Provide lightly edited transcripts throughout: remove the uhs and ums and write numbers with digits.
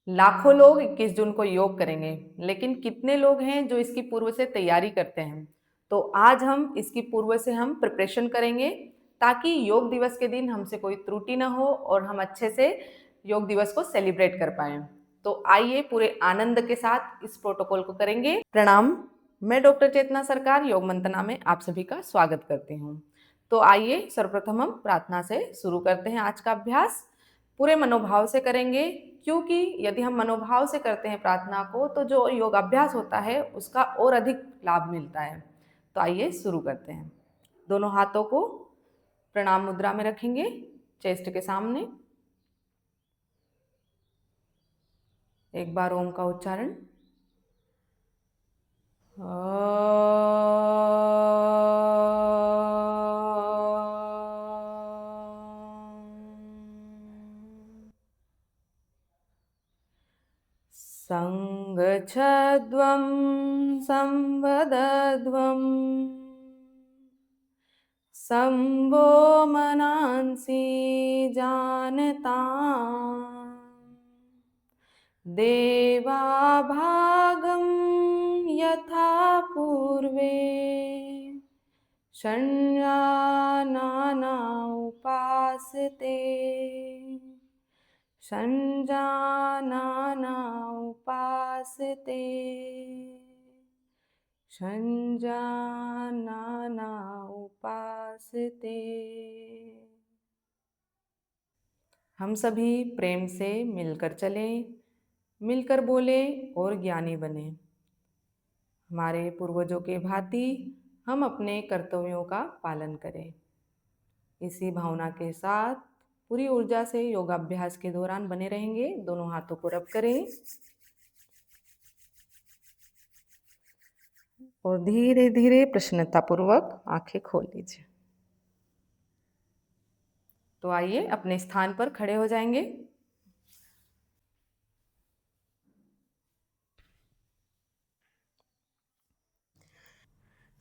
लाखों लोग 21 जून को योग करेंगे, लेकिन कितने लोग हैं जो इसकी पूर्व से तैयारी करते हैं? तो आज हम इसकी पूर्व से हम प्रिपरेशन करेंगे, ताकि योग दिवस के दिन हमसे कोई त्रुटि ना हो और हम अच्छे से योग दिवस को सेलिब्रेट कर पाए। तो आइए पूरे आनंद के साथ इस प्रोटोकॉल को करेंगे। प्रणाम, मैं डॉक्टर चेतना सरकार योग मंतना में आप सभी का स्वागत करती हूँ। तो आइए सर्वप्रथम हम प्रार्थना से शुरू करते हैं। आज का अभ्यास पूरे मनोभाव से करेंगे, क्योंकि यदि हम मनोभाव से करते हैं प्रार्थना को, तो जो योगाभ्यास होता है उसका और अधिक लाभ मिलता है। तो आइए शुरू करते हैं। दोनों हाथों को प्रणाम मुद्रा में रखेंगे, चेस्ट के सामने। एक बार ओम का उच्चारण। संगच्छध्वं संवदध्वं संवो मनांसि जानताम् देवाभागं यथा पूर्वे षण्जानाना उपासते षण्जानाना उपासते षण्जानाना उपासते। हम सभी प्रेम से मिलकर चलें, मिलकर बोले और ज्ञानी बने। हमारे पूर्वजों के भांति हम अपने कर्तव्यों का पालन करें। इसी भावना के साथ पूरी ऊर्जा से योगाभ्यास के दौरान बने रहेंगे। दोनों हाथों को रब करें और धीरे धीरे प्रसन्नतापूर्वक आंखें खोल लीजिए। तो आइए अपने स्थान पर खड़े हो जाएंगे।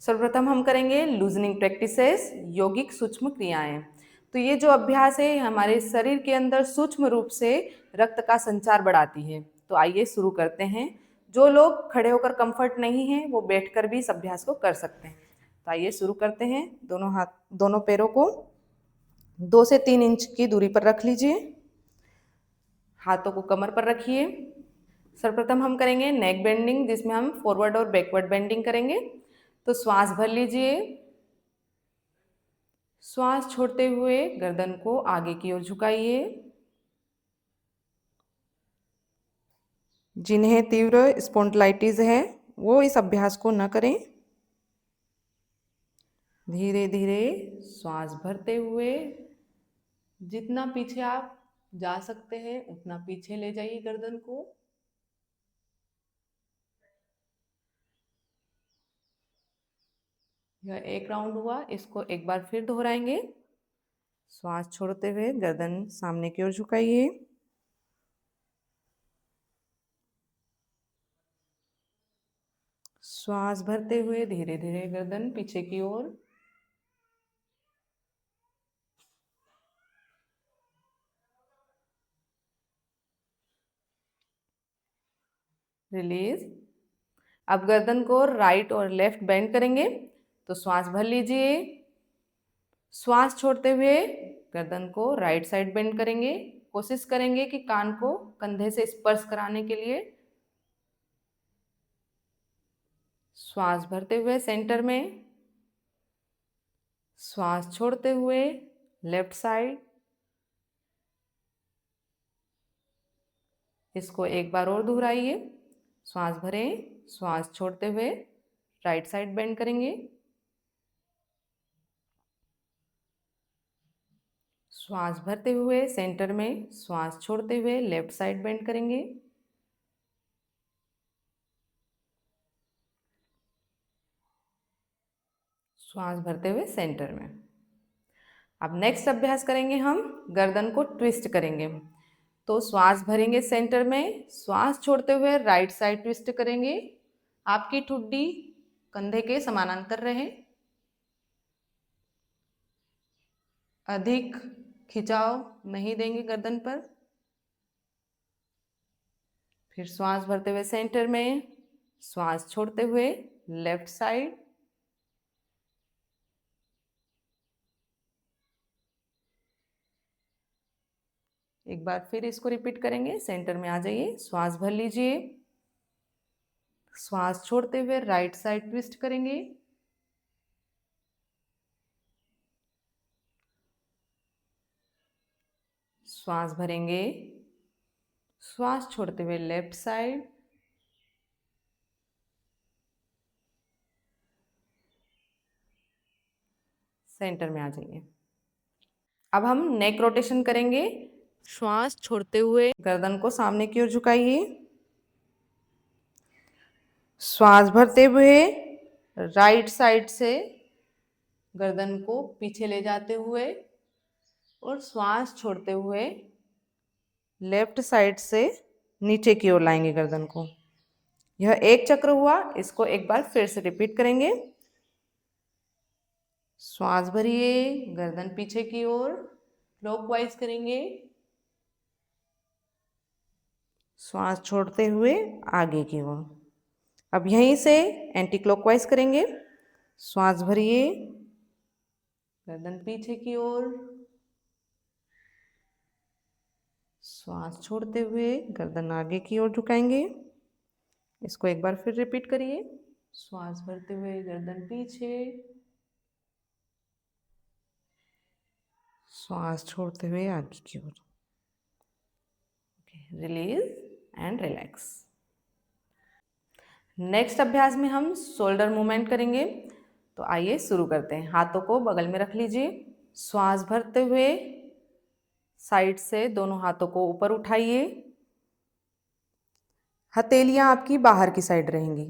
सर्वप्रथम हम करेंगे लूजनिंग प्रैक्टिसेस, यौगिक सूक्ष्म क्रियाएं। तो ये जो अभ्यास है हमारे शरीर के अंदर सूक्ष्म रूप से रक्त का संचार बढ़ाती है। तो आइए शुरू करते हैं। जो लोग खड़े होकर कंफर्ट नहीं है वो बैठकर भी इस अभ्यास को कर सकते हैं। तो आइए शुरू करते हैं। दोनों पैरों को 2 से 3 इंच की दूरी पर रख लीजिए। हाथों को कमर पर रखिए। सर्वप्रथम हम करेंगे नेक बेंडिंग, जिसमें हम फॉरवर्ड और बैकवर्ड बेंडिंग करेंगे। तो श्वास भर लीजिए। श्वास छोड़ते हुए गर्दन को आगे की ओर झुकाइए। जिन्हें तीव्र स्पॉन्डिलाइटिस है वो इस अभ्यास को न करें। धीरे धीरे श्वास भरते हुए जितना पीछे आप जा सकते हैं उतना पीछे ले जाइए गर्दन को। यह एक राउंड हुआ, इसको एक बार फिर दोहराएंगे। श्वास छोड़ते हुए गर्दन सामने की ओर झुकाइए। श्वास भरते हुए धीरे धीरे गर्दन पीछे की ओर। रिलीज। अब गर्दन को राइट और लेफ्ट बेंड करेंगे। तो श्वास भर लीजिए। श्वास छोड़ते हुए गर्दन को राइट साइड बेंड करेंगे। कोशिश करेंगे कि कान को कंधे से स्पर्श कराने के लिए। श्वास भरते हुए सेंटर में। श्वास छोड़ते हुए लेफ्ट साइड। इसको एक बार और दोहराइए। श्वास भरें, श्वास छोड़ते हुए राइट साइड बेंड करेंगे। श्वास भरते हुए सेंटर में, श्वास छोड़ते हुए लेफ्ट साइड बेंड करेंगे। श्वास भरते हुए सेंटर में। अब नेक्स्ट अभ्यास करेंगे, हम गर्दन को ट्विस्ट करेंगे। तो श्वास भरेंगे सेंटर में, श्वास छोड़ते हुए राइट साइड ट्विस्ट करेंगे। आपकी ठुड्डी कंधे के समानांतर रहे। अधिक खिंचाव नहीं देंगे गर्दन पर। फिर श्वास भरते हुए सेंटर में, श्वास छोड़ते हुए लेफ्ट साइड, एक बार फिर इसको रिपीट करेंगे। सेंटर में आ जाइए, श्वास भर लीजिए, श्वास छोड़ते हुए राइट साइड ट्विस्ट करेंगे, श्वास भरेंगे, श्वास छोड़ते हुए लेफ्ट साइड, सेंटर में आ जाइए। अब हम नेक रोटेशन करेंगे। श्वास छोड़ते हुए गर्दन को सामने की ओर झुकाइए, श्वास भरते हुए राइट साइड से गर्दन को पीछे ले जाते हुए और श्वास छोड़ते हुए लेफ्ट साइड से नीचे की ओर लाएंगे गर्दन को। यह एक चक्र हुआ। इसको एक बार फिर से रिपीट करेंगे। श्वास भरिए, गर्दन पीछे की ओर क्लॉकवाइज करेंगे, श्वास छोड़ते हुए आगे की ओर। अब यहीं से एंटी क्लॉकवाइज करेंगे। श्वास भरिए, गर्दन पीछे की ओर, श्वास छोड़ते हुए गर्दन आगे की ओर झुकाएंगे। इसको एक बार फिर रिपीट करिए। श्वास भरते हुए गर्दन पीछे, श्वास छोड़ते हुए आगे की ओर। Release and relax. नेक्स्ट अभ्यास में हम शोल्डर मूवमेंट करेंगे। तो आइए शुरू करते हैं। हाथों को बगल में रख लीजिए, श्वास भरते हुए साइड से दोनों हाथों को ऊपर उठाइए, हथेलियां आपकी बाहर की साइड रहेंगी,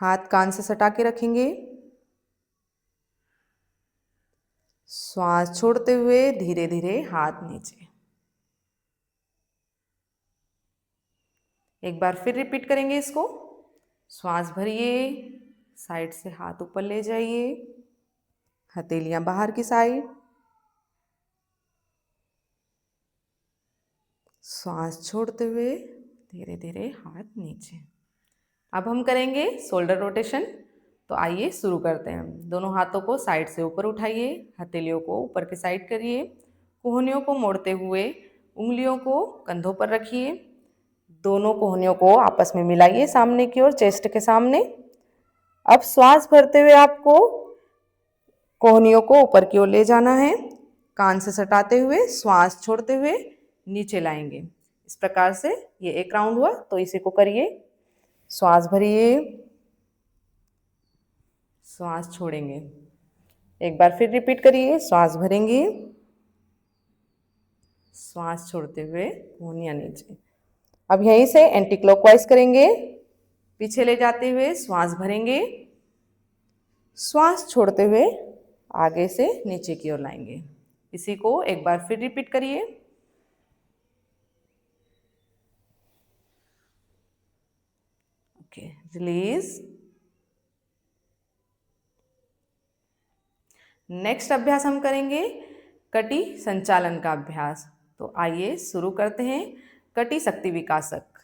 हाथ कान से सटा के रखेंगे। श्वास छोड़ते हुए धीरे धीरे हाथ नीचे। एक बार फिर रिपीट करेंगे इसको। श्वास भरिए, साइड से हाथ ऊपर ले जाइए, हथेलियां बाहर की साइड, श्वास छोड़ते हुए धीरे धीरे हाथ नीचे। अब हम करेंगे शोल्डर रोटेशन। तो आइए शुरू करते हैं। दोनों हाथों को साइड से ऊपर उठाइए, हथेलियों को ऊपर की साइड करिए, कोहनियों को मोड़ते हुए उंगलियों को कंधों पर रखिए, दोनों कोहनियों को आपस में मिलाइए सामने की ओर, चेस्ट के सामने। अब श्वास भरते हुए आपको कोहनियों को ऊपर की ओर ले जाना है, कान से सटाते हुए श्वास छोड़ते हुए नीचे लाएंगे। इस प्रकार से ये एक राउंड हुआ। तो इसी को करिए। श्वास भरिए, श्वास छोड़ेंगे। एक बार फिर रिपीट करिए। श्वास भरेंगे, श्वास छोड़ते हुए कोहनियां नीचे। अब यहीं से एंटी क्लॉकवाइज करेंगे, पीछे ले जाते हुए श्वास भरेंगे, श्वास छोड़ते हुए आगे से नीचे की ओर लाएंगे। इसी को एक बार फिर रिपीट करिए। Okay, release. नेक्स्ट अभ्यास हम करेंगे कटी संचालन का अभ्यास। तो आइए शुरू करते हैं। कटी शक्ति विकासक।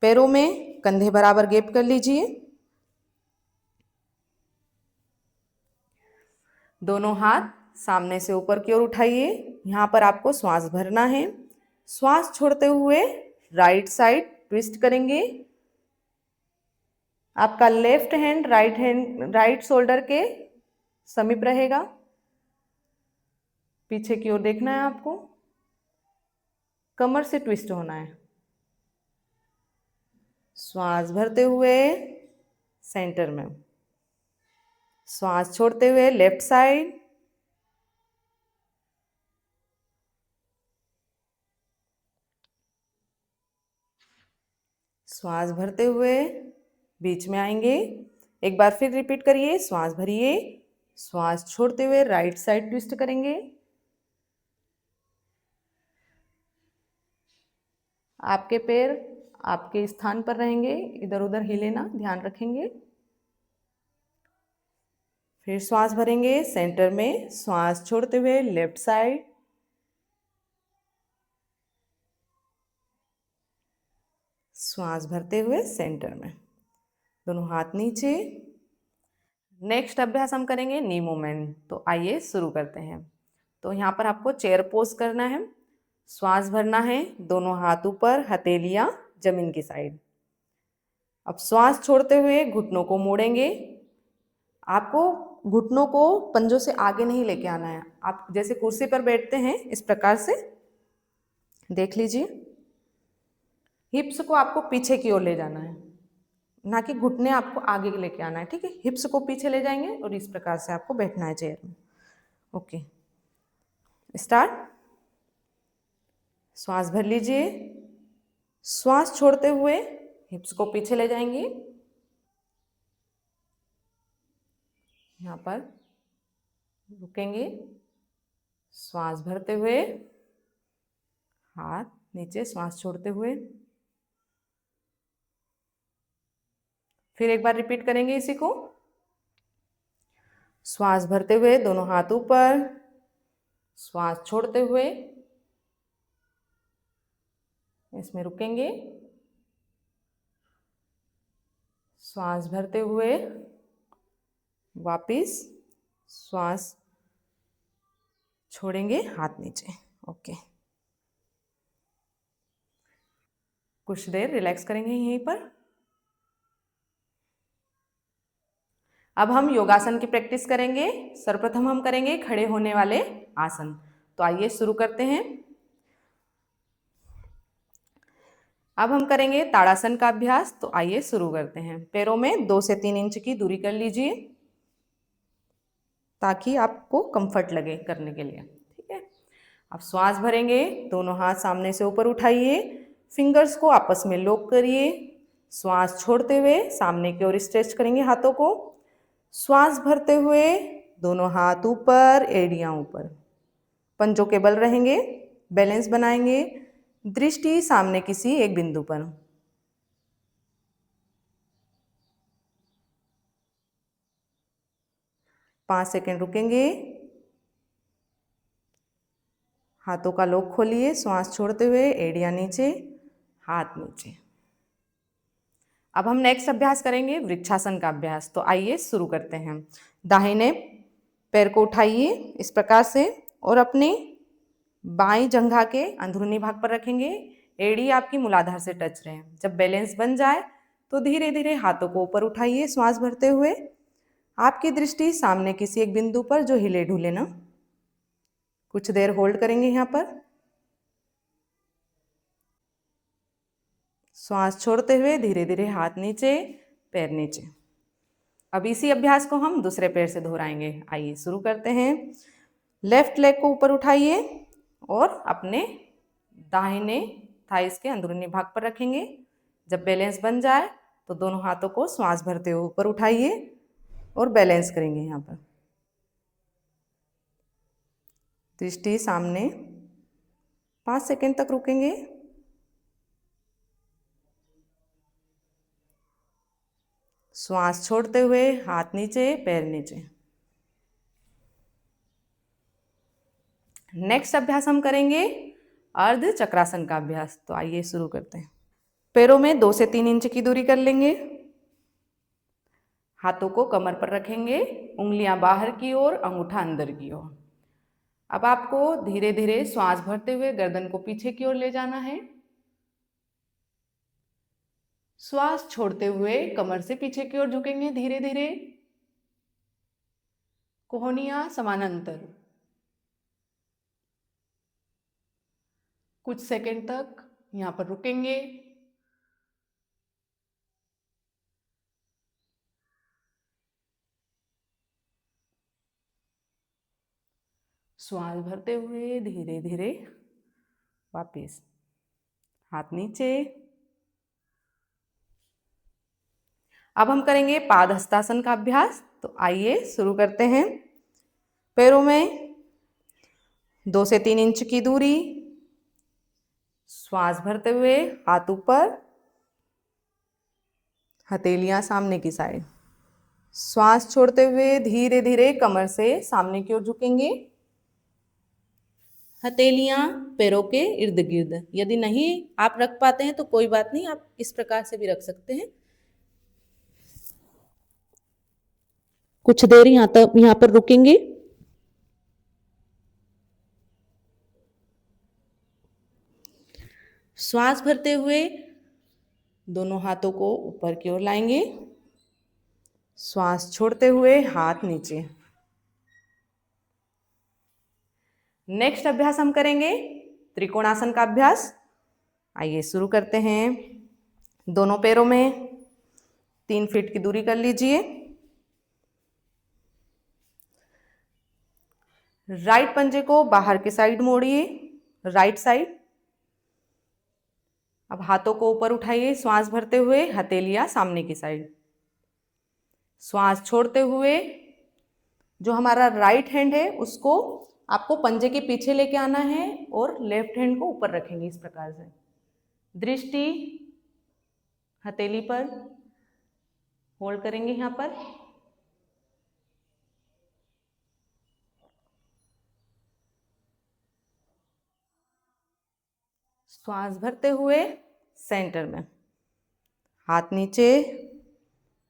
पैरों में कंधे बराबर गैप कर लीजिए, दोनों हाथ सामने से ऊपर की ओर उठाइए। यहाँ पर आपको श्वास भरना है। श्वास छोड़ते हुए राइट साइड ट्विस्ट करेंगे। आपका लेफ्ट हैंड राइट शोल्डर के समीप रहेगा। पीछे की ओर देखना है आपको, कमर से ट्विस्ट होना है। श्वास भरते हुए सेंटर में, श्वास छोड़ते हुए लेफ्ट साइड, श्वास भरते हुए बीच में आएंगे। एक बार फिर रिपीट करिए। श्वास भरिए, श्वास छोड़ते हुए राइट साइड ट्विस्ट करेंगे। आपके पैर आपके स्थान पर रहेंगे, इधर उधर हिले ना, ध्यान रखेंगे। फिर श्वास भरेंगे सेंटर में, श्वास छोड़ते हुए लेफ्ट साइड, श्वास भरते हुए सेंटर में, दोनों हाथ नीचे। नेक्स्ट अभ्यास हम करेंगे नी मूवमेंट। तो आइए शुरू करते हैं। तो यहाँ पर आपको चेयर पोज करना है, श्वास भरना है, दोनों हाथ ऊपर, हथेलियां जमीन की साइड। अब श्वास छोड़ते हुए घुटनों को मोड़ेंगे। आपको घुटनों को पंजों से आगे नहीं लेके आना है। आप जैसे कुर्सी पर बैठते हैं इस प्रकार से देख लीजिए। हिप्स को आपको पीछे की ओर ले जाना है, ना कि घुटने आपको आगे लेके आना है। ठीक है, हिप्स को पीछे ले जाएंगे और इस प्रकार से आपको बैठना है चेयर में। Okay, start. श्वास भर लीजिए, श्वास छोड़ते हुए हिप्स को पीछे ले जाएंगे। यहाँ पर रुकेंगे, श्वास भरते हुए हाथ नीचे, श्वास छोड़ते हुए। फिर एक बार रिपीट करेंगे इसी को। श्वास भरते हुए दोनों हाथ ऊपर, श्वास छोड़ते हुए इसमें रुकेंगे, श्वास भरते हुए वापिस श्वास छोड़ेंगे, हाथ नीचे। ओके, कुछ देर रिलैक्स करेंगे यहीं पर। अब हम योगासन की प्रैक्टिस करेंगे। सर्वप्रथम हम करेंगे खड़े होने वाले आसन। तो आइए शुरू करते हैं। अब हम करेंगे ताड़ासन का अभ्यास। तो आइए शुरू करते हैं। पैरों में 2 से 3 इंच की दूरी कर लीजिए ताकि आपको कंफर्ट लगे करने के लिए। ठीक है, अब श्वास भरेंगे, दोनों हाथ सामने से ऊपर उठाइए, फिंगर्स को आपस में लॉक करिए। श्वास छोड़ते हुए सामने की ओर स्ट्रेच करेंगे हाथों को। श्वास भरते हुए दोनों हाथ ऊपर, एड़ियां ऊपर, पंजों के बल रहेंगे, बैलेंस बनाएंगे, दृष्टि सामने किसी एक बिंदु पर। पाँच सेकेंड रुकेंगे, हाथों का लॉक खोलिए, श्वास छोड़ते हुए एड़ियां नीचे, हाथ नीचे। अब हम नेक्स्ट अभ्यास करेंगे वृक्षासन का अभ्यास। तो आइए शुरू करते हैं। दाहिने पैर को उठाइए इस प्रकार से और अपने बाईं जंघा के अंदरूनी भाग पर रखेंगे। एड़ी आपकी मूलाधार से टच रहे। जब बैलेंस बन जाए तो धीरे धीरे हाथों को ऊपर उठाइए श्वास भरते हुए। आपकी दृष्टि सामने किसी एक बिंदु पर जो हिले ढुले ना। कुछ देर होल्ड करेंगे यहाँ पर। श्वास छोड़ते हुए धीरे धीरे हाथ नीचे, पैर नीचे। अब इसी अभ्यास को हम दूसरे पैर से दोहराएंगे। आइए शुरू करते हैं। लेफ्ट लेग को ऊपर उठाइए और अपने दाहिने थाइस के अंदरूनी भाग पर रखेंगे। जब बैलेंस बन जाए तो दोनों हाथों को श्वास भरते हुए ऊपर उठाइए और बैलेंस करेंगे। यहाँ पर दृष्टि सामने, 5 सेकेंड तक रुकेंगे। श्वास छोड़ते हुए हाथ नीचे, पैर नीचे। नेक्स्ट अभ्यास हम करेंगे अर्ध चक्रासन का अभ्यास। तो आइए शुरू करते हैं। पैरों में 2 से 3 इंच की दूरी कर लेंगे। हाथों को कमर पर रखेंगे, उंगलियां बाहर की ओर, अंगूठा अंदर की ओर। अब आपको धीरे धीरे श्वास भरते हुए गर्दन को पीछे की ओर ले जाना है। श्वास छोड़ते हुए कमर से पीछे की ओर झुकेंगे धीरे धीरे। कोहनियां समानांतर। कुछ सेकंड तक यहाँ पर रुकेंगे। श्वास भरते हुए धीरे धीरे वापिस हाथ नीचे। अब हम करेंगे पाद हस्तासन का अभ्यास। तो आइए शुरू करते हैं। पैरों में 2 से 3 इंच की दूरी। श्वास भरते हुए हाथ ऊपर, हथेलियां सामने की साइड। श्वास छोड़ते हुए धीरे धीरे कमर से सामने की ओर झुकेंगे। हथेलियां पैरों के इर्द गिर्द। यदि नहीं आप रख पाते हैं तो कोई बात नहीं, आप इस प्रकार से भी रख सकते हैं। कुछ देर यहाँ पर रुकेंगे। श्वास भरते हुए दोनों हाथों को ऊपर की ओर लाएंगे। श्वास छोड़ते हुए हाथ नीचे। नेक्स्ट अभ्यास हम करेंगे त्रिकोणासन का अभ्यास। आइए शुरू करते हैं। दोनों पैरों में 3 फीट की दूरी कर लीजिए। राइट पंजे को बाहर की साइड मोड़िए, राइट साइड। अब हाथों को ऊपर उठाइए, श्वास भरते हुए हथेलियां सामने की साइड। श्वास छोड़ते हुए जो हमारा राइट हैंड है उसको आपको पंजे के पीछे लेके आना है और लेफ्ट हैंड को ऊपर रखेंगे इस प्रकार से। दृष्टि हथेली पर होल्ड करेंगे यहाँ पर। श्वास भरते हुए सेंटर में, हाथ नीचे,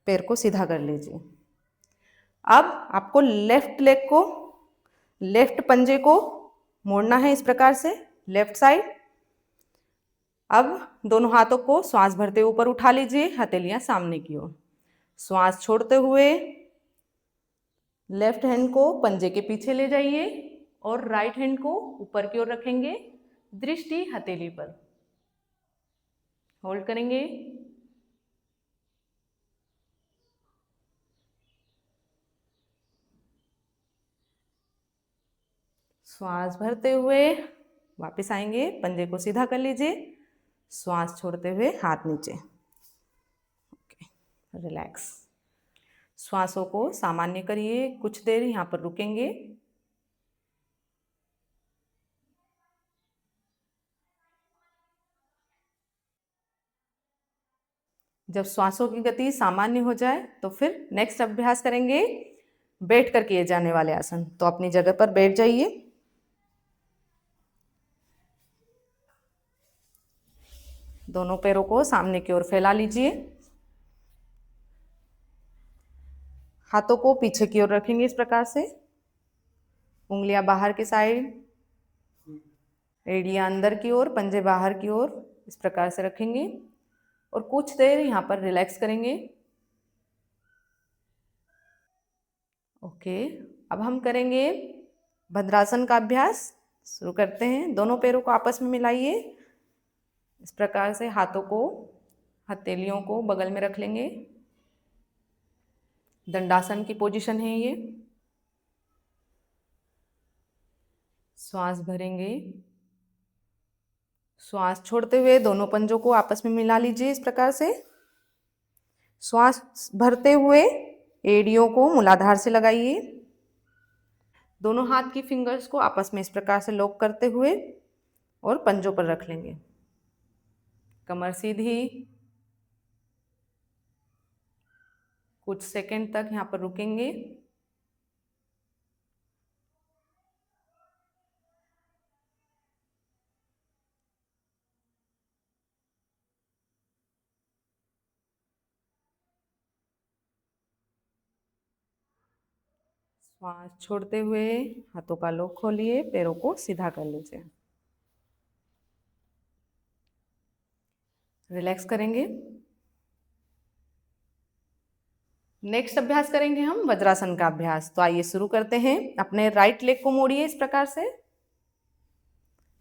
पैर को सीधा कर लीजिए। अब आपको लेफ्ट पंजे को मोड़ना है इस प्रकार से, लेफ्ट साइड। अब दोनों हाथों को श्वास भरते हुए ऊपर उठा लीजिए, हथेलियां सामने की ओर। श्वास छोड़ते हुए लेफ्ट हैंड को पंजे के पीछे ले जाइए और राइट हैंड को ऊपर की ओर रखेंगे। दृष्टि हथेली पर होल्ड करेंगे। श्वास भरते हुए वापस आएंगे, पंजे को सीधा कर लीजिए। श्वास छोड़ते हुए हाथ नीचे। Okay, relax. श्वासों को सामान्य करिए। कुछ देर यहाँ पर रुकेंगे। जब श्वासों की गति सामान्य हो जाए तो फिर नेक्स्ट अभ्यास करेंगे बैठ कर किए जाने वाले आसन। तो अपनी जगह पर बैठ जाइए। दोनों पैरों को सामने की ओर फैला लीजिए। हाथों को पीछे की ओर रखेंगे इस प्रकार से। उंगलियां बाहर की साइड, एड़ियां अंदर की ओर, पंजे बाहर की ओर, इस प्रकार से रखेंगे और कुछ देर यहाँ पर रिलैक्स करेंगे। ओके, अब हम करेंगे भद्रासन का अभ्यास। शुरू करते हैं। दोनों पैरों को आपस में मिलाइए। इस प्रकार से हाथों को, हथेलियों को बगल में रख लेंगे। दंडासन की पोजीशन है ये। श्वास भरेंगे। श्वास छोड़ते हुए दोनों पंजों को आपस में मिला लीजिए इस प्रकार से। श्वास भरते हुए एड़ियों को मूलाधार से लगाइए। दोनों हाथ की फिंगर्स को आपस में इस प्रकार से लॉक करते हुए और पंजों पर रख लेंगे। कमर सीधी। कुछ सेकंड तक यहाँ पर रुकेंगे। श्वास छोड़ते हुए हाथों का लॉक खोलिए, पैरों को सीधा कर लीजिए। रिलैक्स करेंगे। नेक्स्ट अभ्यास करेंगे हम वज्रासन का अभ्यास। तो आइए शुरू करते हैं। अपने राइट लेग को मोड़िए इस प्रकार से।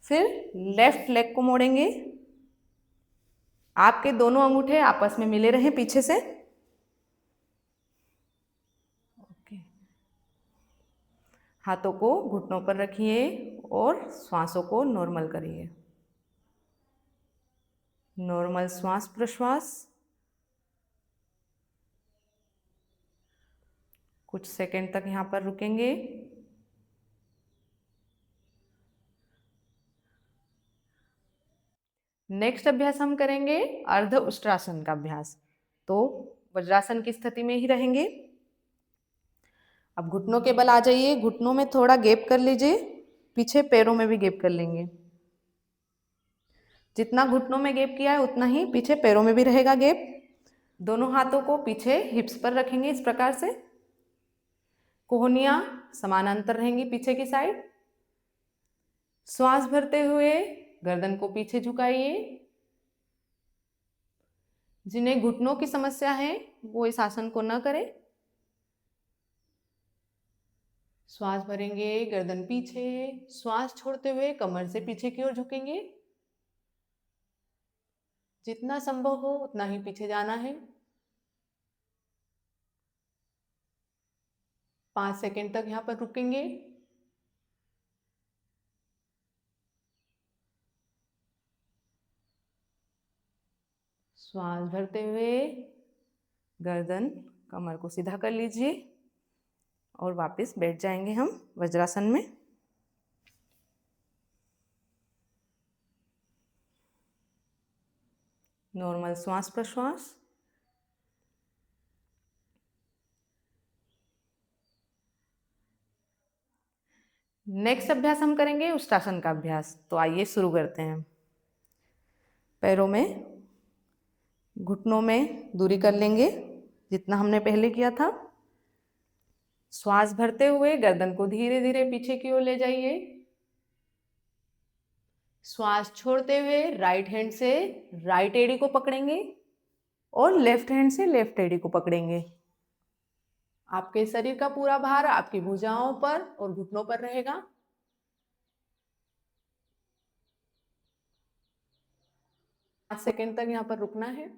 फिर लेफ्ट लेग को मोड़ेंगे। आपके दोनों अंगूठे आपस में मिले रहें पीछे से। ओके, हाथों को घुटनों पर रखिए और श्वासों को नॉर्मल करिए। नॉर्मल श्वास प्रश्वास। कुछ सेकंड तक यहाँ पर रुकेंगे। नेक्स्ट अभ्यास हम करेंगे अर्ध उष्ट्रासन का अभ्यास। तो वज्रासन की स्थिति में ही रहेंगे। अब घुटनों के बल आ जाइए। घुटनों में थोड़ा गैप कर लीजिए। पीछे पैरों में भी गैप कर लेंगे। जितना घुटनों में गैप किया है उतना ही पीछे पैरों में भी रहेगा गैप। दोनों हाथों को पीछे हिप्स पर रखेंगे इस प्रकार से। कोहनियां समानांतर रहेंगी पीछे की साइड। श्वास भरते हुए गर्दन को पीछे झुकाइए। जिन्हें घुटनों की समस्या है वो इस आसन को न करें। श्वास भरेंगे, गर्दन पीछे, श्वास छोड़ते हुए कमर से पीछे की ओर झुकेंगे। जितना संभव हो उतना ही पीछे जाना है। 5 सेकंड तक यहाँ पर रुकेंगे। श्वास भरते हुए गर्दन कमर को सीधा कर लीजिए और वापस बैठ जाएंगे हम वज्रासन में। नॉर्मल श्वास प्रश्वास। नेक्स्ट अभ्यास हम करेंगे उष्टासन का अभ्यास। तो आइए शुरू करते हैं। पैरों में, घुटनों में दूरी कर लेंगे जितना हमने पहले किया था। श्वास भरते हुए गर्दन को धीरे धीरे पीछे की ओर ले जाइए। श्वास छोड़ते हुए राइट हैंड से राइट एड़ी को पकड़ेंगे और लेफ्ट हैंड से लेफ्ट एड़ी को पकड़ेंगे। आपके शरीर का पूरा भार आपकी भुजाओं पर और घुटनों पर रहेगा। 5 सेकंड तक यहाँ पर रुकना है।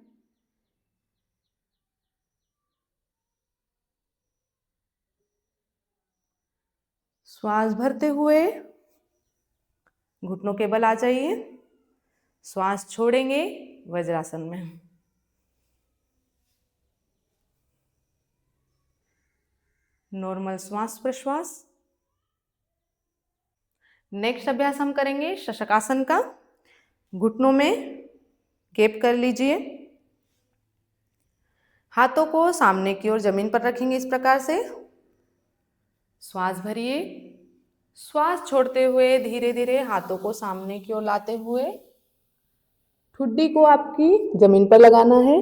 श्वास भरते हुए घुटनों के बल आ जाइए। श्वास छोड़ेंगे वज्रासन में। नॉर्मल श्वास प्रश्वास। नेक्स्ट अभ्यास हम करेंगे शशकासन का। घुटनों में गैप कर लीजिए। हाथों को सामने की ओर जमीन पर रखेंगे इस प्रकार से। श्वास भरिए। श्वास छोड़ते हुए धीरे धीरे हाथों को सामने की ओर लाते हुए ठुड्डी को आपकी जमीन पर लगाना है।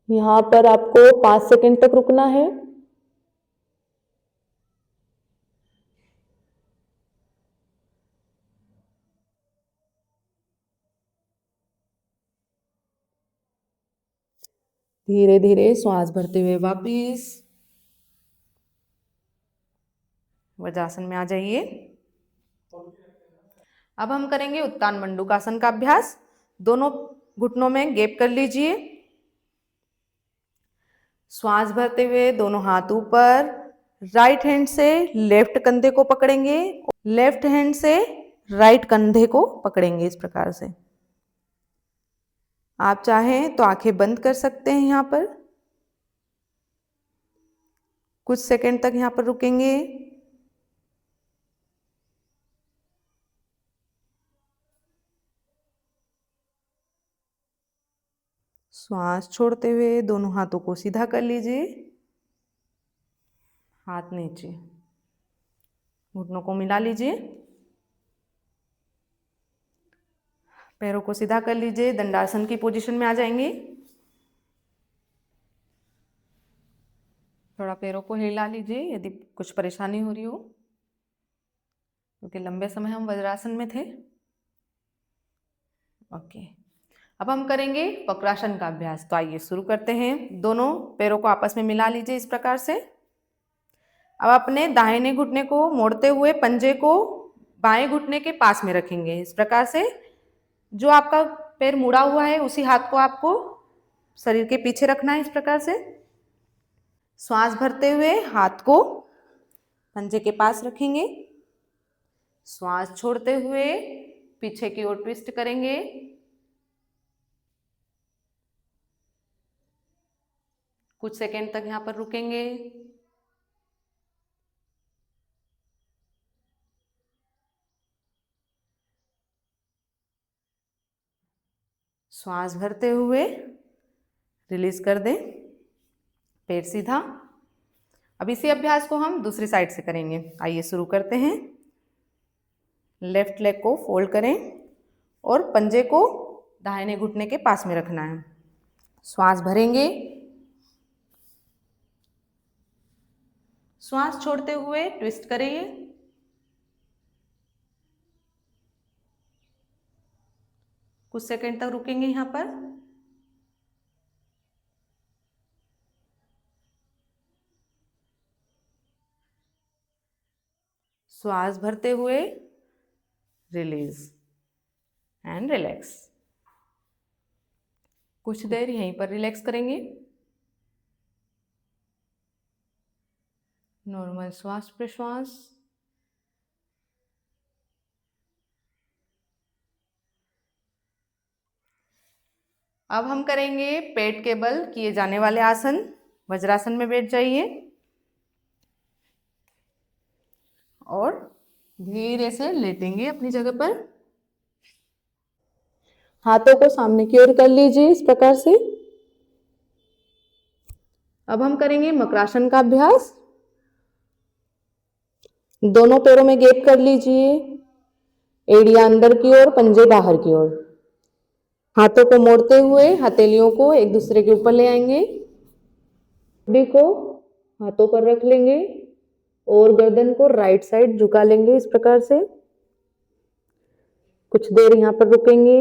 यहाँ पर आपको 5 सेकंड तक रुकना है। धीरे धीरे श्वास भरते हुए वापिस वज्रासन में आ जाइए। अब हम करेंगे उत्तान मंडूकासन का अभ्यास। दोनों घुटनों में गैप कर लीजिए। श्वास भरते हुए दोनों हाथ ऊपर, राइट हैंड से लेफ्ट कंधे को पकड़ेंगे, लेफ्ट हैंड से राइट कंधे को पकड़ेंगे इस प्रकार से। आप चाहें तो आंखें बंद कर सकते हैं। यहाँ पर कुछ सेकंड तक यहाँ पर रुकेंगे। श्वास छोड़ते हुए दोनों हाथों को सीधा कर लीजिए। हाथ नीचे, घुटनों को मिला लीजिए। पैरों को सीधा कर लीजिए। दंडासन की पोजीशन में आ जाएंगे। थोड़ा पैरों को हिला लीजिए यदि कुछ परेशानी हो रही हो, क्योंकि लंबे समय हम वज्रासन में थे। ओके, अब हम करेंगे वक्रासन का अभ्यास। तो आइए शुरू करते हैं। दोनों पैरों को आपस में मिला लीजिए इस प्रकार से। अब अपने दाहिने घुटने को मोड़ते हुए पंजे को बाएं घुटने के पास में रखेंगे इस प्रकार से। जो आपका पैर मुड़ा हुआ है उसी हाथ को आपको शरीर के पीछे रखना है इस प्रकार से। श्वास भरते हुए हाथ को पंजे के पास रखेंगे। श्वास छोड़ते हुए पीछे की ओर ट्विस्ट करेंगे। कुछ सेकंड तक यहाँ पर रुकेंगे। श्वास भरते हुए रिलीज कर दें। पैर सीधा, अब इसी अभ्यास को हम दूसरी साइड से करेंगे। आइए शुरू करते हैं। लेफ्ट लेग को फोल्ड करें और पंजे को दाहिने घुटने के पास में रखना है। श्वास भरेंगे, श्वास छोड़ते हुए ट्विस्ट करिए। कुछ सेकंड तक रुकेंगे यहाँ पर। श्वास भरते हुए रिलीज एंड रिलैक्स। कुछ देर यहीं पर रिलैक्स करेंगे। नॉर्मल श्वास प्रश्वास। अब हम करेंगे पेट के बल किए जाने वाले आसन। वज्रासन में बैठ जाइए और धीरे से लेटेंगे अपनी जगह पर। हाथों को सामने की ओर कर लीजिए इस प्रकार से। अब हम करेंगे मकरासन का अभ्यास। दोनों पैरों में गैप कर लीजिए, एड़ियां अंदर की ओर, पंजे बाहर की ओर। हाथों को मोड़ते हुए हथेलियों को एक दूसरे के ऊपर ले आएंगे। हड्डी को हाथों पर रख लेंगे और गर्दन को राइट साइड झुका लेंगे इस प्रकार से। कुछ देर यहाँ पर रुकेंगे।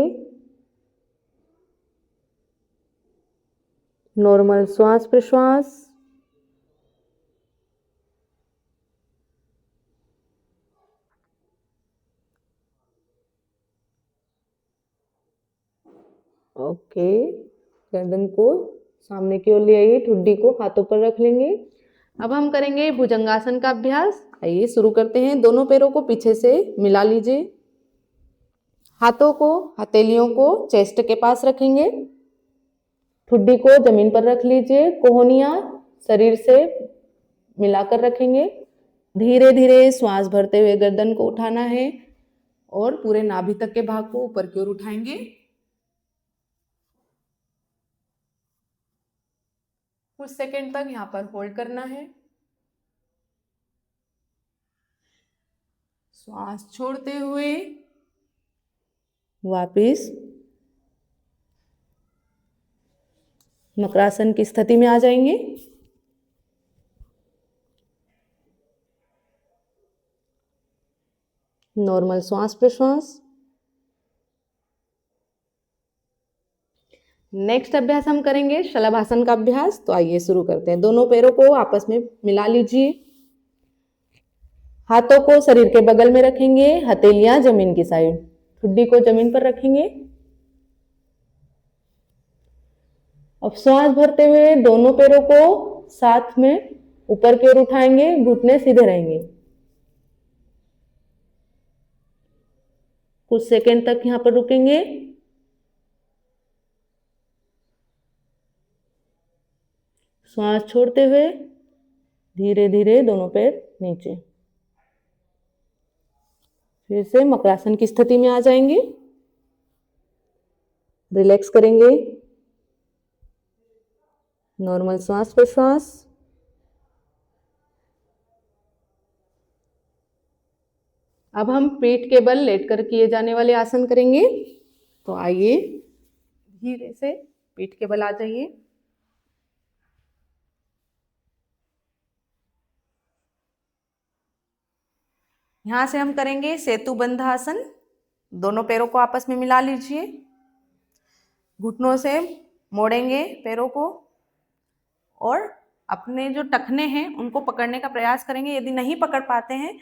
नॉर्मल श्वास प्रश्वास। ओके, गर्दन को सामने की ओर ले आइए, ठुड्डी को हाथों पर रख लेंगे। अब हम करेंगे भुजंगासन का अभ्यास। आइए शुरू करते हैं। दोनों पैरों को पीछे से मिला लीजिए। हाथों को, हथेलियों को चेस्ट के पास रखेंगे। ठुड्डी को जमीन पर रख लीजिए। कोहनियां शरीर से मिलाकर रखेंगे। धीरे धीरे श्वास भरते हुए गर्दन को उठाना है और पूरे नाभि तक के भाग को ऊपर की ओर उठाएंगे। कुछ सेकंड तक यहाँ पर होल्ड करना है। श्वास छोड़ते हुए वापिस मकरासन की स्थिति में आ जाएंगे। नॉर्मल श्वास प्रश्वास। नेक्स्ट अभ्यास हम करेंगे शलभासन का अभ्यास। तो आइए शुरू करते हैं। दोनों पैरों को आपस में मिला लीजिए। हाथों को शरीर के बगल में रखेंगे, हथेलियां जमीन की साइड। ठुड्डी को जमीन पर रखेंगे। अब श्वास भरते हुए दोनों पैरों को साथ में ऊपर की ओर उठाएंगे, घुटने सीधे रहेंगे। कुछ सेकंड तक यहाँ पर रुकेंगे। श्वास छोड़ते हुए धीरे धीरे दोनों पैर नीचे। फिर से मकरासन की स्थिति में आ जाएंगे। रिलैक्स करेंगे। नॉर्मल श्वास प्रश्वास। अब हम पीठ के बल लेटकर किए जाने वाले आसन करेंगे। तो आइए धीरे से पीठ के बल आ जाइए। यहां से हम करेंगे सेतु बंध आसन। दोनों पैरों को आपस में मिला लीजिए। घुटनों से मोड़ेंगे पैरों को और अपने जो टखने हैं उनको पकड़ने का प्रयास करेंगे। यदि नहीं पकड़ पाते हैं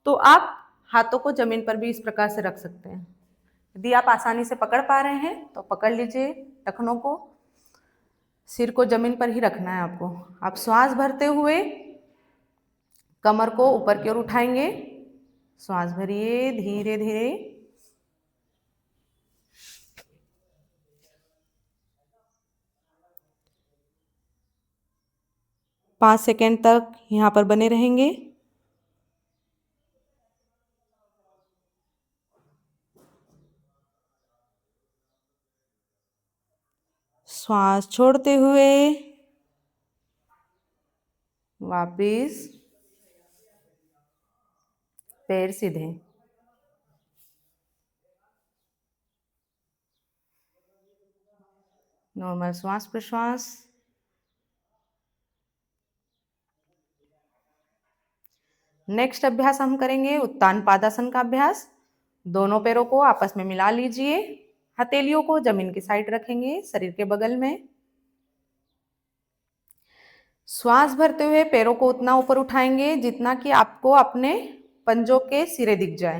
तो आप हाथों को जमीन पर भी इस प्रकार से रख सकते हैं। यदि आप आसानी से पकड़ पा रहे हैं तो पकड़ लीजिए टखनों को। सिर को जमीन पर ही रखना है आपको। आप श्वास भरते हुए कमर को ऊपर की ओर उठाएंगे। श्वास भरिए धीरे धीरे। पाँच सेकेंड तक यहाँ पर बने रहेंगे। श्वास छोड़ते हुए वापिस पैर सीधे। नॉर्मल श्वास प्रश्वास। नेक्स्ट अभ्यास हम करेंगे उत्तान पादासन का अभ्यास। दोनों पैरों को आपस में मिला लीजिए, हथेलियों को जमीन की साइड रखेंगे, शरीर के बगल में। श्वास भरते हुए पैरों को उतना ऊपर उठाएंगे जितना कि आपको अपने पंजों के सिरे दिख जाए।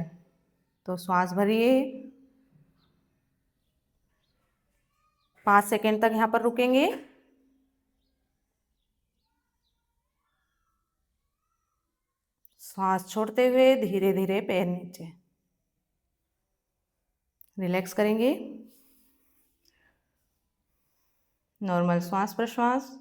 तो श्वास भरिए, 5 सेकेंड तक यहाँ पर रुकेंगे। श्वास छोड़ते हुए धीरे धीरे पैर नीचे। रिलैक्स करेंगे। नॉर्मल श्वास प्रश्वास।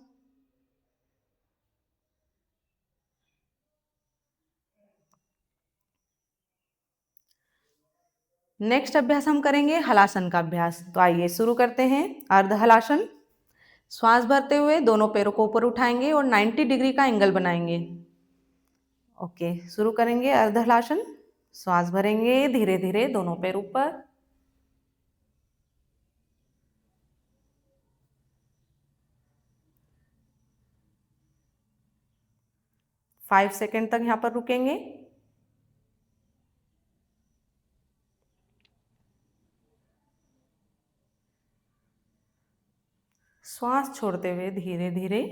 नेक्स्ट अभ्यास हम करेंगे हलासन का अभ्यास। तो आइए शुरू करते हैं। अर्ध हलासन। श्वास भरते हुए दोनों पैरों को ऊपर उठाएंगे और 90 डिग्री का एंगल बनाएंगे। ओके, शुरू करेंगे अर्ध हलासन। श्वास भरेंगे धीरे धीरे, दोनों पैर ऊपर। 5 सेकेंड तक यहाँ पर रुकेंगे। श्वास छोड़ते हुए धीरे धीरे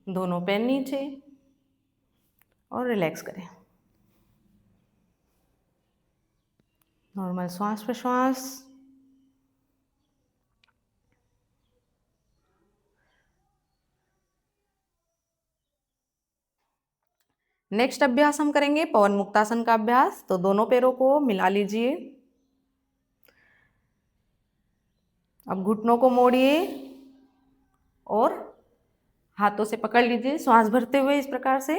दोनों पैर नीचे और रिलैक्स करें। नॉर्मल श्वास प्रश्वास। नेक्स्ट अभ्यास हम करेंगे पवन मुक्तासन का अभ्यास। तो दोनों पैरों को मिला लीजिए। अब घुटनों को मोड़िए और हाथों से पकड़ लीजिए, श्वास भरते हुए इस प्रकार से,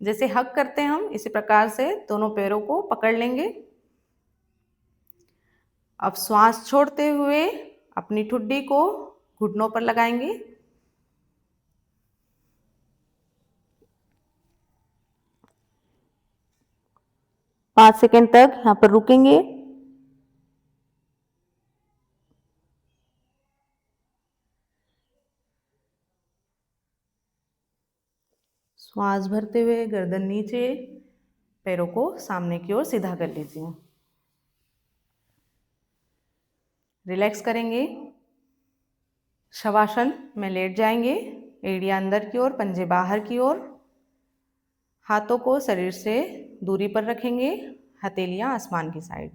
जैसे हग करते हैं हम, इसी प्रकार से दोनों पैरों को पकड़ लेंगे। अब श्वास छोड़ते हुए अपनी ठुड्डी को घुटनों पर लगाएंगे। 5 सेकेंड तक यहाँ पर रुकेंगे। श्वास भरते हुए गर्दन नीचे, पैरों को सामने की ओर सीधा कर लीजिए। रिलैक्स करेंगे। शवासन में लेट जाएंगे, एड़ियां अंदर की ओर, पंजे बाहर की ओर। हाथों को शरीर से दूरी पर रखेंगे, हथेलियां आसमान की साइड।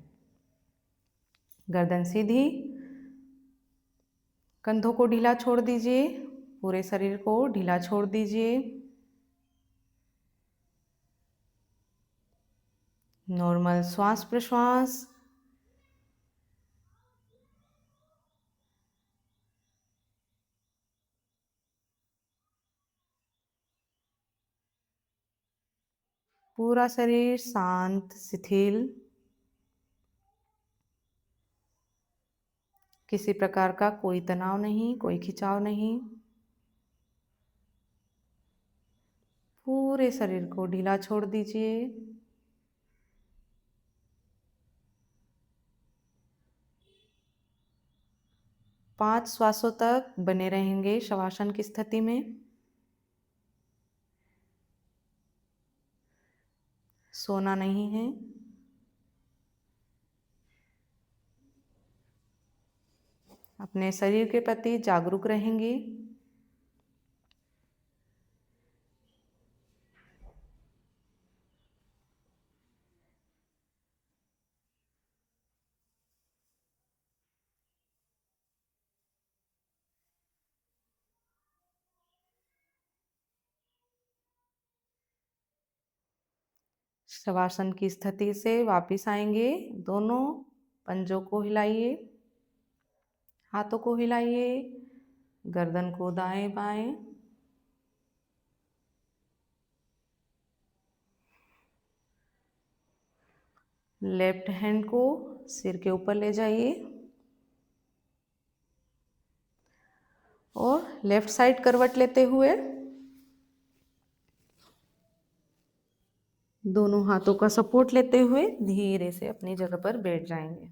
गर्दन सीधी, कंधों को ढीला छोड़ दीजिए, पूरे शरीर को ढीला छोड़ दीजिए। नॉर्मल श्वास प्रश्वास। पूरा शरीर शांत शिथिल, किसी प्रकार का कोई तनाव नहीं, कोई खिंचाव नहीं। पूरे शरीर को ढीला छोड़ दीजिए। पांच श्वासों तक बने रहेंगे शवासन की स्थिति में। सोना नहीं है। अपने शरीर के प्रति जागरूक रहेंगे। शवासन की स्थिति से वापस आएंगे। दोनों पंजों को हिलाइए, हाथों को हिलाइए, गर्दन को दाएं बाएं। लेफ्ट हैंड को सिर के ऊपर ले जाइए और लेफ्ट साइड करवट लेते हुए दोनों हाथों का सपोर्ट लेते हुए धीरे से अपनी जगह पर बैठ जाएंगे।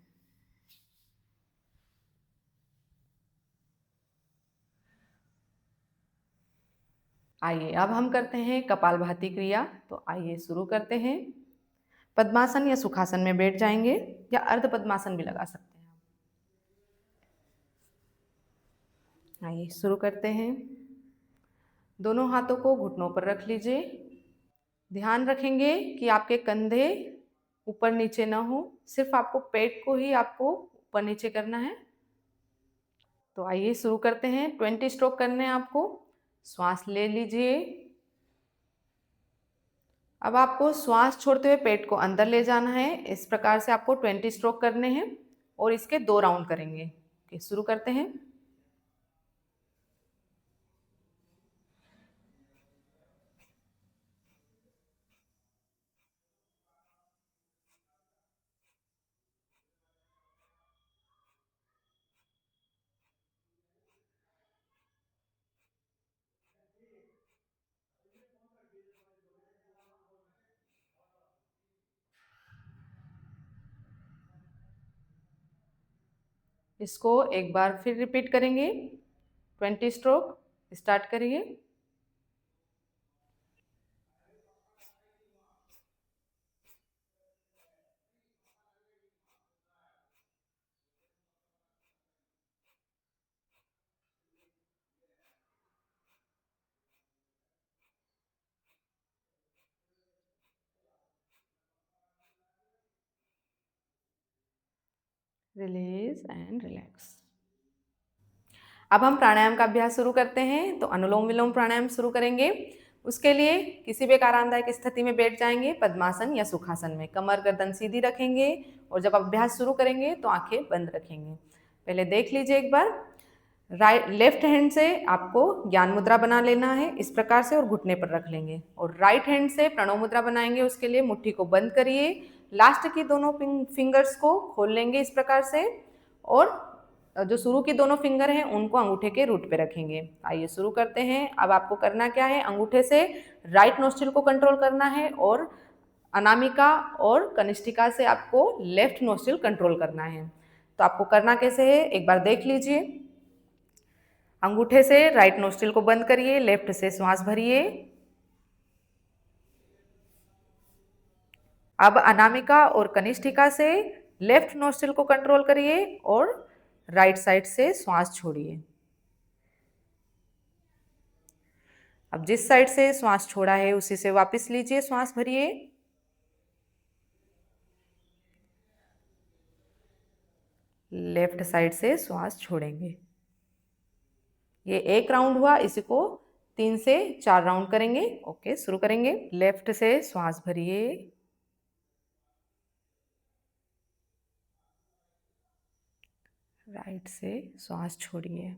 आइए अब हम करते हैं कपालभाति क्रिया। तो आइए शुरू करते हैं। पद्मासन या सुखासन में बैठ जाएंगे या अर्ध पद्मासन भी लगा सकते हैं। आइए शुरू करते हैं। दोनों हाथों को घुटनों पर रख लीजिए। ध्यान रखेंगे कि आपके कंधे ऊपर नीचे ना हो, सिर्फ आपको पेट को ही आपको ऊपर नीचे करना है। तो आइए शुरू करते हैं। 20 स्ट्रोक करने हैं आपको। श्वास ले लीजिए। अब आपको श्वास छोड़ते हुए पेट को अंदर ले जाना है। इस प्रकार से आपको 20 स्ट्रोक करने हैं और इसके 2 राउंड करेंगे। शुरू करते हैं। इसको एक बार फिर रिपीट करेंगे। 20 स्ट्रोक स्टार्ट करिए। Release and relax. अब हम प्राणायाम का अभ्यास शुरू करते हैं। तो अनुलोम विलोम प्राणायाम शुरू करेंगे। उसके लिए किसी भी एक आरामदायक स्थिति में बैठ जाएंगे, पद्मासन या सुखासन में। कमर गर्दन सीधी रखेंगे और जब अभ्यास शुरू करेंगे तो आंखें बंद रखेंगे। पहले देख लीजिए एक बार। लेफ्ट हैंड से आपको ज्ञान मुद्रा बना लेना है इस प्रकार से और घुटने पर रख लेंगे, और राइट हैंड से प्रणव मुद्रा बनाएंगे। उसके लिए मुट्ठी को बंद करिए, लास्ट की दोनों फिंगर्स को खोल लेंगे इस प्रकार से, और जो शुरू की दोनों फिंगर हैं उनको अंगूठे के रूट पे रखेंगे। आइए शुरू करते हैं। अब आपको करना क्या है, अंगूठे से राइट नोस्ट्रिल को कंट्रोल करना है और अनामिका और कनिष्ठिका से आपको लेफ्ट नोस्ट्रिल कंट्रोल करना है। तो आपको करना कैसे है एक बार देख लीजिए। अंगूठे से राइट नोस्ट्रिल को बंद करिए, लेफ्ट से श्वास भरिए। अब अनामिका और कनिष्ठिका से लेफ्ट नोस्ट्रिल को कंट्रोल करिए और राइट साइड से श्वास छोड़िए। अब जिस साइड से श्वास छोड़ा है उसी से वापस लीजिए, श्वास भरिए। लेफ्ट साइड से श्वास छोड़ेंगे। ये एक राउंड हुआ, इसी को 3 से 4 राउंड करेंगे। ओके शुरू करेंगे। लेफ्ट से श्वास भरिए। राइट से श्वास छोड़िए।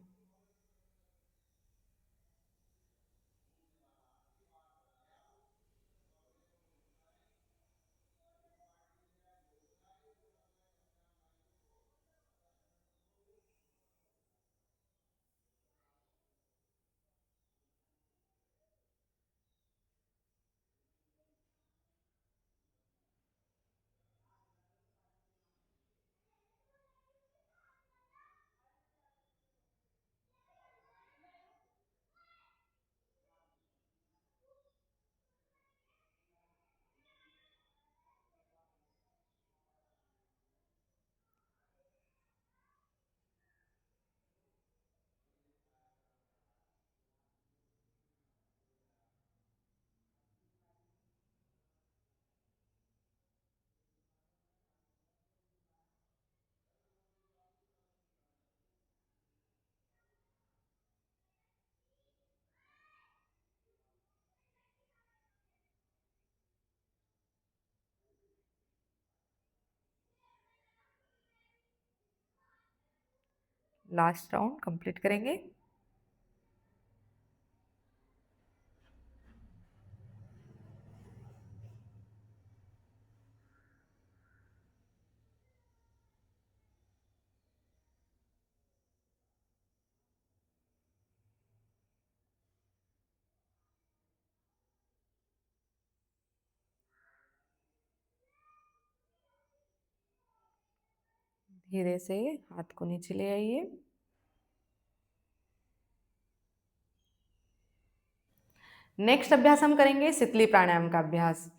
लास्ट राउंड कंप्लीट करेंगे। धीरे से हाथ को नीचे ले आइए। नेक्स्ट अभ्यास हम करेंगे शीतली प्राणायाम का अभ्यास।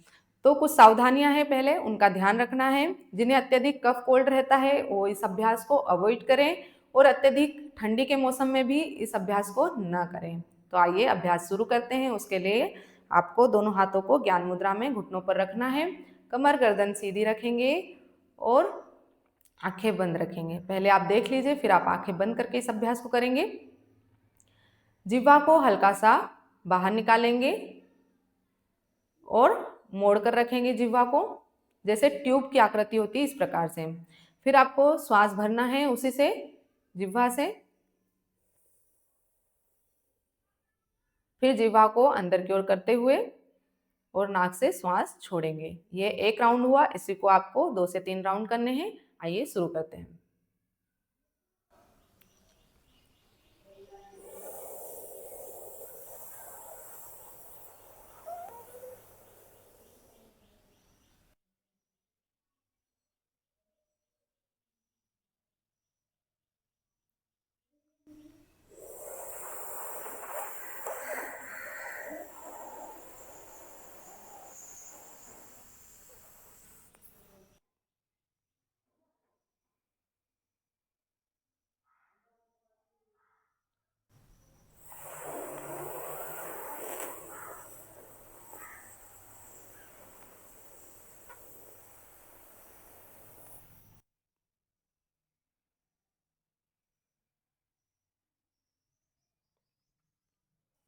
तो कुछ सावधानियां हैं, पहले उनका ध्यान रखना है। जिन्हें अत्यधिक कफ कोल्ड रहता है वो इस अभ्यास को अवॉइड करें और अत्यधिक ठंडी के मौसम में भी इस अभ्यास को न करें। तो आइए अभ्यास शुरू करते हैं। उसके लिए आपको दोनों हाथों को ज्ञान मुद्रा में घुटनों पर रखना है। कमर गर्दन सीधी रखेंगे और आंखें बंद रखेंगे। पहले आप देख लीजिए, फिर आप आंखें बंद करके इस अभ्यास को करेंगे। जिह्वा को हल्का सा बाहर निकालेंगे और मोड़ कर रखेंगे जिह्वा को, जैसे ट्यूब की आकृति होती है इस प्रकार से। फिर आपको श्वास भरना है उसी से, जिह्वा से। फिर जिह्वा को अंदर की ओर करते हुए और नाक से श्वास छोड़ेंगे। ये एक राउंड हुआ, इसी को आपको 2 से 3 राउंड करने हैं। आइए शुरू करते हैं।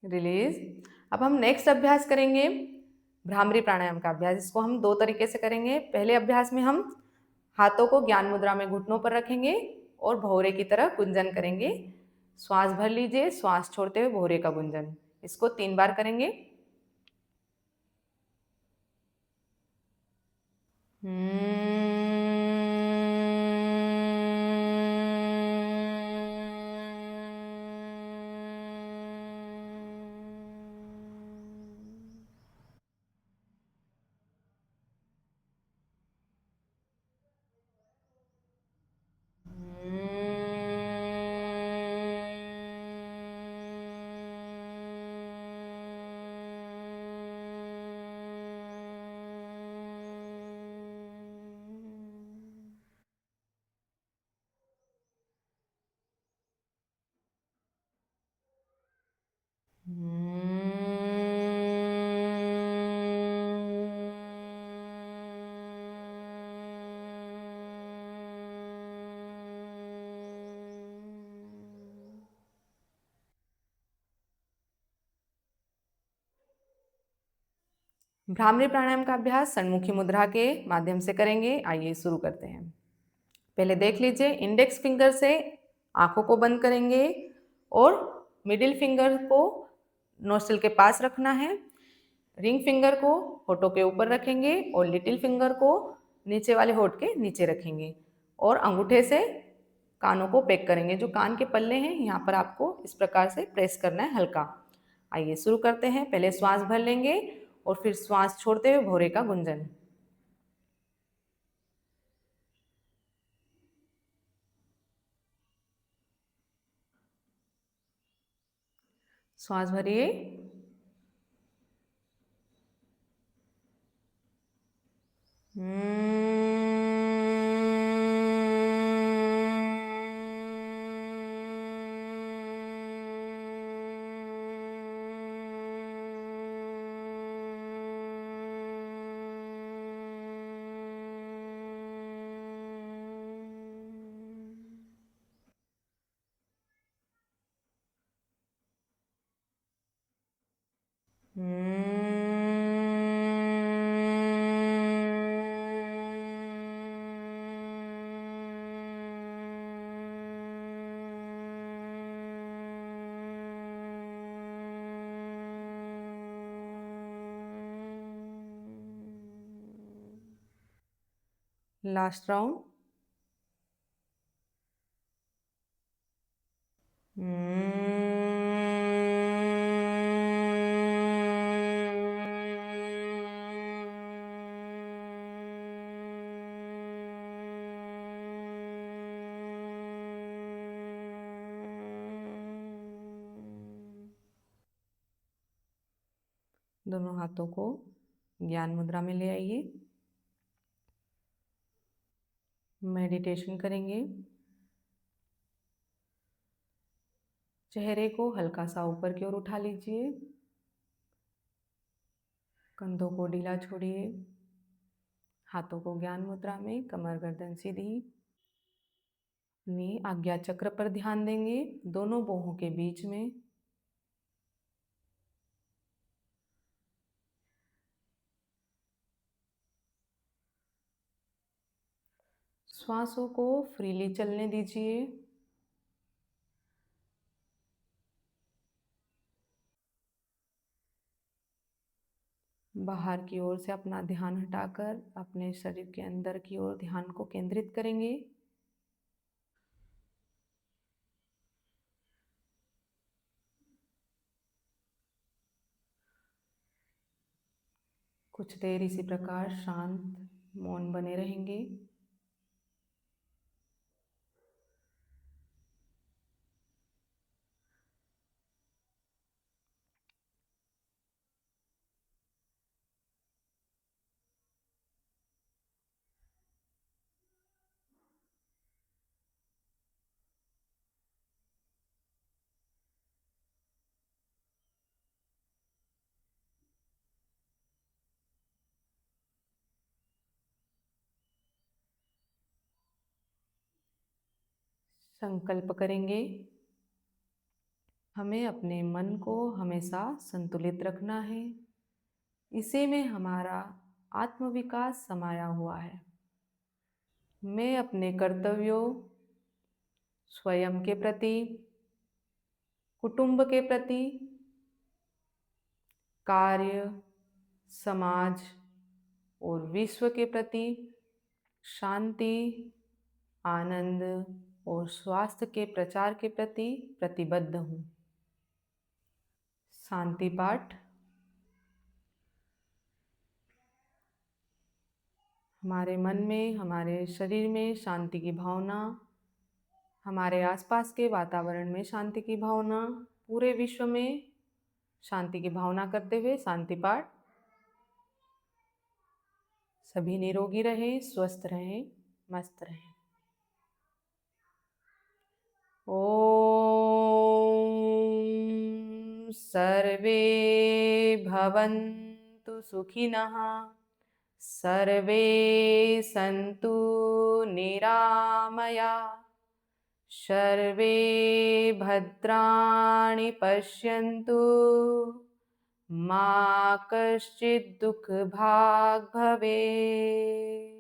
रिलीज। अब हम नेक्स्ट अभ्यास करेंगे भ्रामरी प्राणायाम का अभ्यास। इसको हम 2 तरीके से करेंगे। पहले अभ्यास में हम हाथों को ज्ञान मुद्रा में घुटनों पर रखेंगे और भौरे की तरह गुंजन करेंगे। श्वास भर लीजिए, श्वास छोड़ते हुए भौरे का गुंजन। इसको 3 बार करेंगे। भ्रामरी प्राणायाम का अभ्यास षणमुखी मुद्रा के माध्यम से करेंगे। आइए शुरू करते हैं। पहले देख लीजिए, इंडेक्स फिंगर से आंखों को बंद करेंगे और मिडिल फिंगर को नोस्ट्रिल के पास रखना है। रिंग फिंगर को होठों के ऊपर रखेंगे और लिटिल फिंगर को नीचे वाले होठ के नीचे रखेंगे और अंगूठे से कानों को पैक करेंगे। जो कान के पल्ले हैं यहाँ पर आपको इस प्रकार से प्रेस करना है हल्का। आइए शुरू करते हैं। पहले श्वास भर लेंगे और फिर श्वास छोड़ते हुए भौरे का गुंजन। श्वास भरिए। Last round. दोनों हाथों को ज्ञान मुद्रा में ले आइए। मेडिटेशन करेंगे। चेहरे को हल्का सा ऊपर की ओर उठा लीजिए। कंधों को ढीला छोड़िए। हाथों को ज्ञान मुद्रा में, कमर गर्दन सीधी। अपनी आज्ञा चक्र पर ध्यान देंगे, दोनों बाहों के बीच में। श्वासों को फ्रीली चलने दीजिए। बाहर की ओर से अपना ध्यान हटाकर अपने शरीर के अंदर की ओर ध्यान को केंद्रित करेंगे। कुछ देर इसी प्रकार शांत मौन बने रहेंगे। संकल्प करेंगे, हमें अपने मन को हमेशा संतुलित रखना है। इसी में हमारा आत्मविकास समाया हुआ है। मैं अपने कर्तव्यों, स्वयं के प्रति, कुटुंब के प्रति, कार्य, समाज और विश्व के प्रति शांति, आनंद और स्वास्थ्य के प्रचार के प्रति प्रतिबद्ध हूँ। शांति पाठ। हमारे मन में, हमारे शरीर में शांति की भावना, हमारे आसपास के वातावरण में शांति की भावना, पूरे विश्व में शांति की भावना करते हुए शांति पाठ। सभी निरोगी रहें, स्वस्थ रहें, मस्त रहें। ओम सर्वे भवन्तु सुखिनः, सर्वे सन्तु निरामया, सर्वे भद्राणि पश्यन्तु, मा कश्चित् दुःखभाग् भवेत्।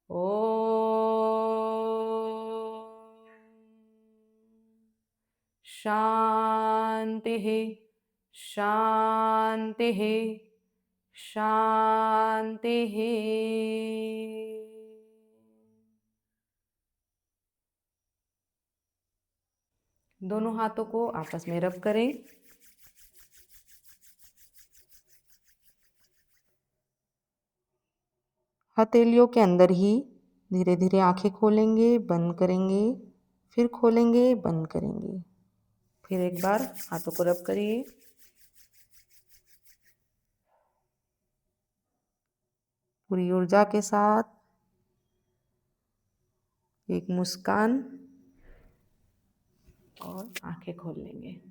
ॐ शान्तिः शान्तिः शान्तिः। दोनों हाथों को आपस में रब करें। हथेलियों के अंदर ही धीरे धीरे आंखें खोलेंगे, बंद करेंगे, फिर खोलेंगे, बंद करेंगे। फिर एक बार हाथों को रब करिए। पूरी ऊर्जा के साथ एक मुस्कान और आंखें खोल लेंगे।